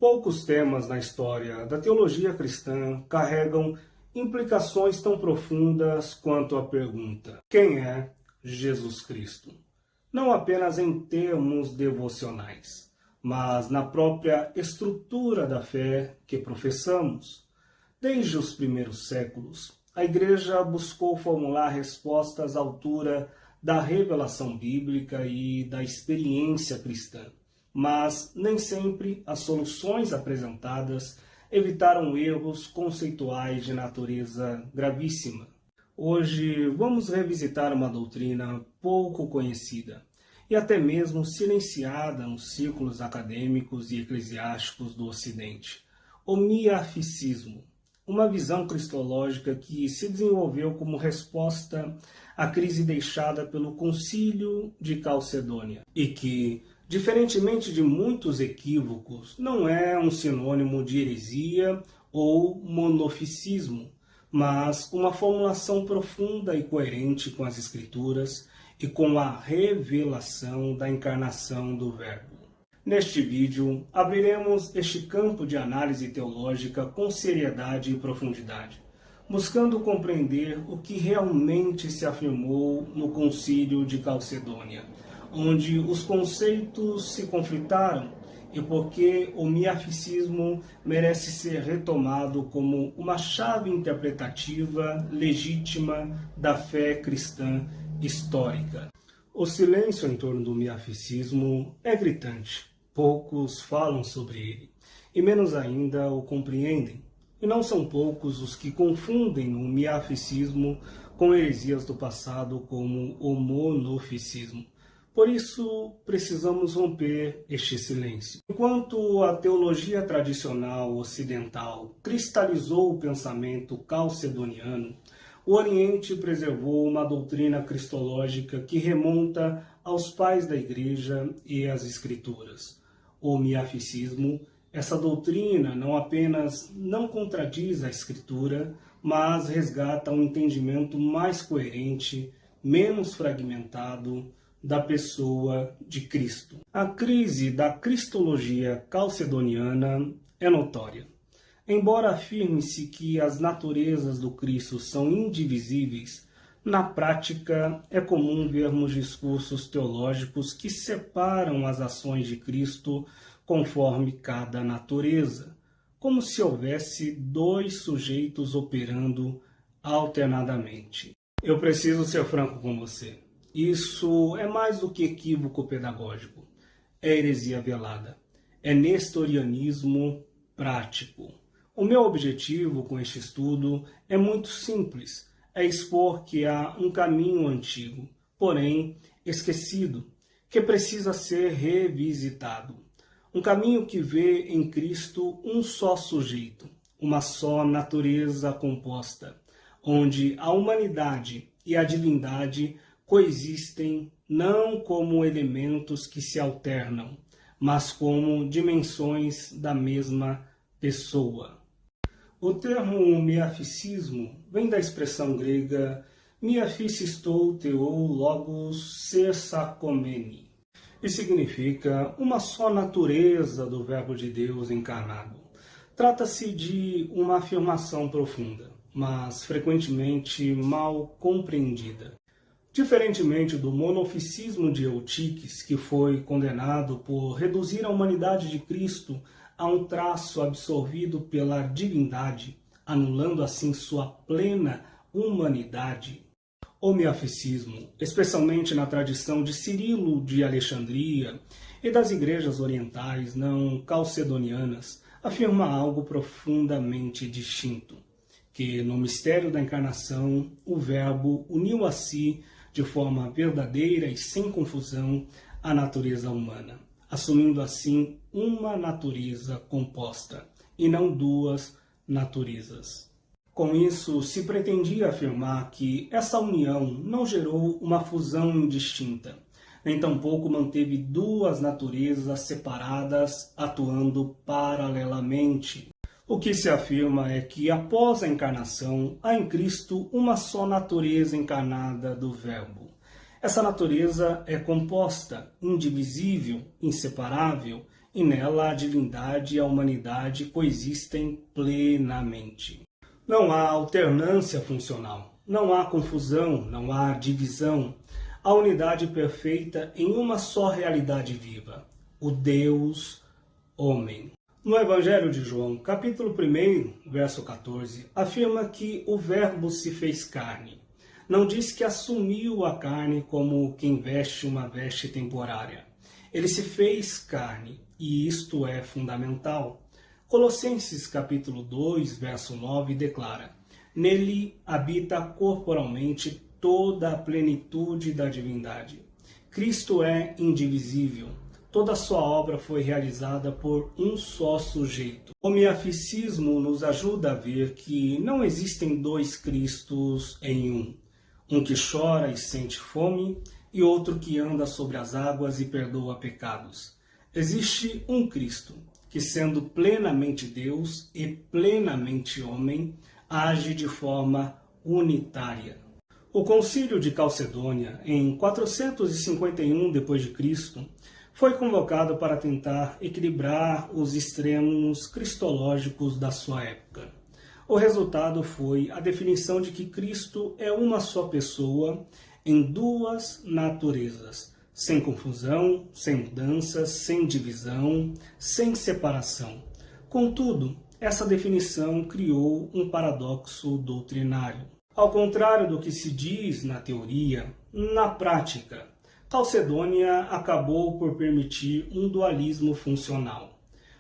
Poucos temas na história da teologia cristã carregam implicações tão profundas quanto a pergunta: quem é Jesus Cristo? Não apenas em termos devocionais, mas na própria estrutura da fé que professamos. Desde os primeiros séculos, a Igreja buscou formular respostas à altura da revelação bíblica e da experiência cristã. Mas nem sempre as soluções apresentadas evitaram erros conceituais de natureza gravíssima. Hoje vamos revisitar uma doutrina pouco conhecida e até mesmo silenciada nos círculos acadêmicos e eclesiásticos do Ocidente: o miaficismo, uma visão cristológica que se desenvolveu como resposta à crise deixada pelo Concílio de Calcedônia e que, diferentemente de muitos equívocos, não é um sinônimo de heresia ou monofisismo, mas uma formulação profunda e coerente com as Escrituras e com a revelação da encarnação do Verbo. Neste vídeo, abriremos este campo de análise teológica com seriedade e profundidade, buscando compreender o que realmente se afirmou no Concílio de Calcedônia, onde os conceitos se conflitaram e porque o miaficismo merece ser retomado como uma chave interpretativa legítima da fé cristã histórica. O silêncio em torno do miaficismo é gritante. Poucos falam sobre ele, e menos ainda o compreendem. E não são poucos os que confundem o miaficismo com heresias do passado como o monofisismo. Por isso, precisamos romper este silêncio. Enquanto a teologia tradicional ocidental cristalizou o pensamento calcedoniano, o Oriente preservou uma doutrina cristológica que remonta aos pais da Igreja e às Escrituras. O miaficismo, essa doutrina não apenas não contradiz a Escritura, mas resgata um entendimento mais coerente, menos fragmentado, da pessoa de Cristo. A crise da cristologia calcedoniana é notória. Embora afirme-se que as naturezas do Cristo são indivisíveis, na prática é comum vermos discursos teológicos que separam as ações de Cristo conforme cada natureza, como se houvesse dois sujeitos operando alternadamente. Eu preciso ser franco com você. Isso é mais do que equívoco pedagógico. É heresia velada. É nestorianismo prático. O meu objetivo com este estudo é muito simples. É expor que há um caminho antigo, porém esquecido, que precisa ser revisitado. Um caminho que vê em Cristo um só sujeito, uma só natureza composta, onde a humanidade e a divindade coexistem não como elementos que se alternam, mas como dimensões da mesma pessoa. O termo miaficismo vem da expressão grega miaphisistou theou logos sersakomeni, e significa uma só natureza do Verbo de Deus encarnado. Trata-se de uma afirmação profunda, mas frequentemente mal compreendida. Diferentemente do monofisismo de Eutiques, que foi condenado por reduzir a humanidade de Cristo a um traço absorvido pela divindade, anulando assim sua plena humanidade, o miaficismo, especialmente na tradição de Cirilo de Alexandria e das igrejas orientais não calcedonianas, afirma algo profundamente distinto, que no mistério da encarnação o Verbo uniu a si de forma verdadeira e sem confusão a natureza humana, assumindo assim uma natureza composta, e não duas naturezas. Com isso, se pretendia afirmar que essa união não gerou uma fusão indistinta, nem tampouco manteve duas naturezas separadas atuando paralelamente. O que se afirma é que, após a encarnação, há em Cristo uma só natureza encarnada do Verbo. Essa natureza é composta, indivisível, inseparável e nela a divindade e a humanidade coexistem plenamente. Não há alternância funcional, não há confusão, não há divisão. A unidade perfeita em uma só realidade viva, o Deus homem. No Evangelho de João, capítulo 1, verso 14, afirma que o Verbo se fez carne. Não diz que assumiu a carne como quem veste uma veste temporária. Ele se fez carne, e isto é fundamental. Colossenses capítulo 2, verso 9, declara: nele habita corporalmente toda a plenitude da divindade. Cristo é indivisível. Toda a sua obra foi realizada por um só sujeito. O miaficismo nos ajuda a ver que não existem dois Cristos em um. Um que chora e sente fome e outro que anda sobre as águas e perdoa pecados. Existe um Cristo que, sendo plenamente Deus e plenamente homem, age de forma unitária. O Concílio de Calcedônia, em 451 d.C., foi convocado para tentar equilibrar os extremos cristológicos da sua época. O resultado foi a definição de que Cristo é uma só pessoa em duas naturezas, sem confusão, sem mudanças, sem divisão, sem separação. Contudo, essa definição criou um paradoxo doutrinário. Ao contrário do que se diz na teoria, na prática, Calcedônia acabou por permitir um dualismo funcional.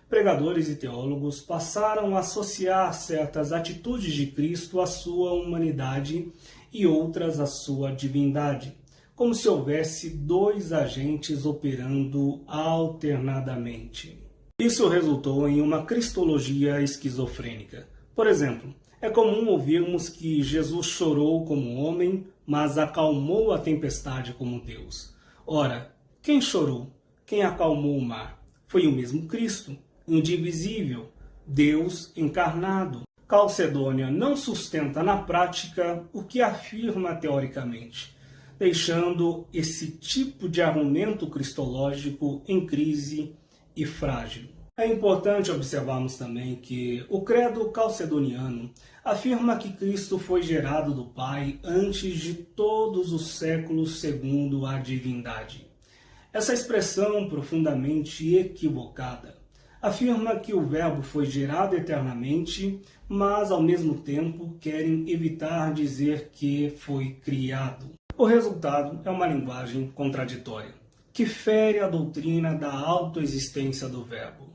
Pregadores e teólogos passaram a associar certas atitudes de Cristo à sua humanidade e outras à sua divindade, como se houvesse dois agentes operando alternadamente. Isso resultou em uma cristologia esquizofrênica. Por exemplo, é comum ouvirmos que Jesus chorou como homem, mas acalmou a tempestade como Deus. Ora, quem chorou? Quem acalmou o mar? Foi o mesmo Cristo, indivisível, Deus encarnado. Calcedônia não sustenta na prática o que afirma teoricamente, deixando esse tipo de argumento cristológico em crise e frágil. É importante observarmos também que o credo calcedoniano afirma que Cristo foi gerado do Pai antes de todos os séculos segundo a divindade. Essa expressão profundamente equivocada afirma que o Verbo foi gerado eternamente, mas ao mesmo tempo querem evitar dizer que foi criado. O resultado é uma linguagem contraditória, que fere a doutrina da autoexistência do Verbo.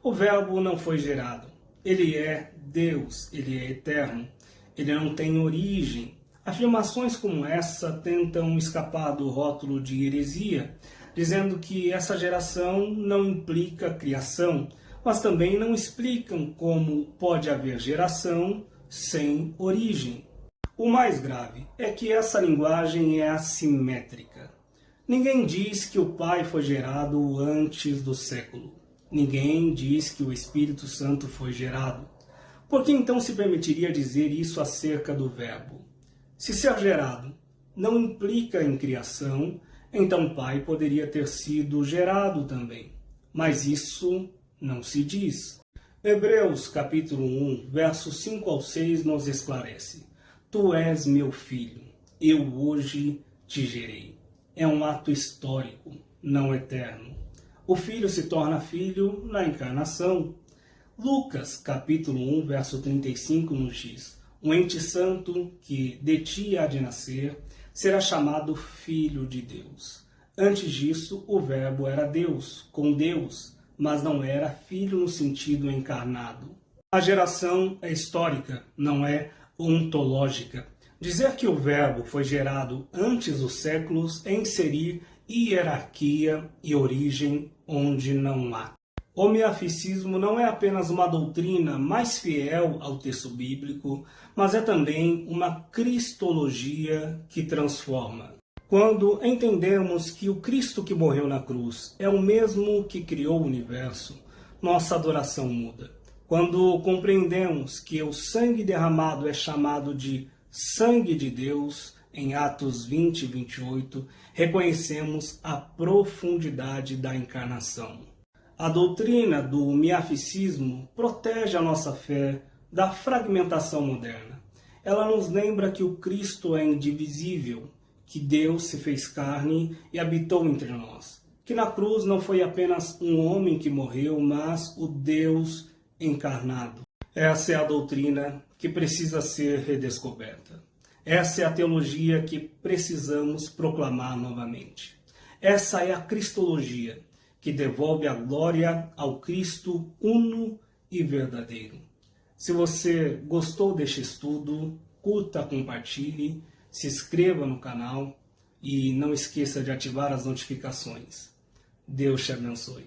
O Verbo não foi gerado. Ele é Deus, ele é eterno. Ele não tem origem. Afirmações como essa tentam escapar do rótulo de heresia, dizendo que essa geração não implica criação, mas também não explicam como pode haver geração sem origem. O mais grave é que essa linguagem é assimétrica. Ninguém diz que o Pai foi gerado antes do século. Ninguém diz que o Espírito Santo foi gerado. Por que então se permitiria dizer isso acerca do Verbo? Se ser gerado não implica em criação, então o Pai poderia ter sido gerado também. Mas isso não se diz. Hebreus capítulo 1, versos 5 ao 6 nos esclarece: Tu és meu filho, eu hoje te gerei. É um ato histórico, não eterno. O Filho se torna filho na encarnação. Lucas, capítulo 1, verso 35, nos diz: Um ente santo que de ti há de nascer será chamado Filho de Deus. Antes disso, o Verbo era Deus, com Deus, mas não era filho no sentido encarnado. A geração é histórica, não é ontológica. Dizer que o Verbo foi gerado antes dos séculos é inserir hierarquia e origem onde não há. O miaficismo não é apenas uma doutrina mais fiel ao texto bíblico, mas é também uma cristologia que transforma. Quando entendemos que o Cristo que morreu na cruz é o mesmo que criou o universo, nossa adoração muda. Quando compreendemos que o sangue derramado é chamado de sangue de Deus, em Atos 20 e 28, reconhecemos a profundidade da encarnação. A doutrina do miaficismo protege a nossa fé da fragmentação moderna. Ela nos lembra que o Cristo é indivisível, que Deus se fez carne e habitou entre nós, que na cruz não foi apenas um homem que morreu, mas o Deus encarnado. Essa é a doutrina que precisa ser redescoberta. Essa é a teologia que precisamos proclamar novamente. Essa é a cristologia que devolve a glória ao Cristo uno e verdadeiro. Se você gostou deste estudo, curta, compartilhe, se inscreva no canal e não esqueça de ativar as notificações. Deus te abençoe.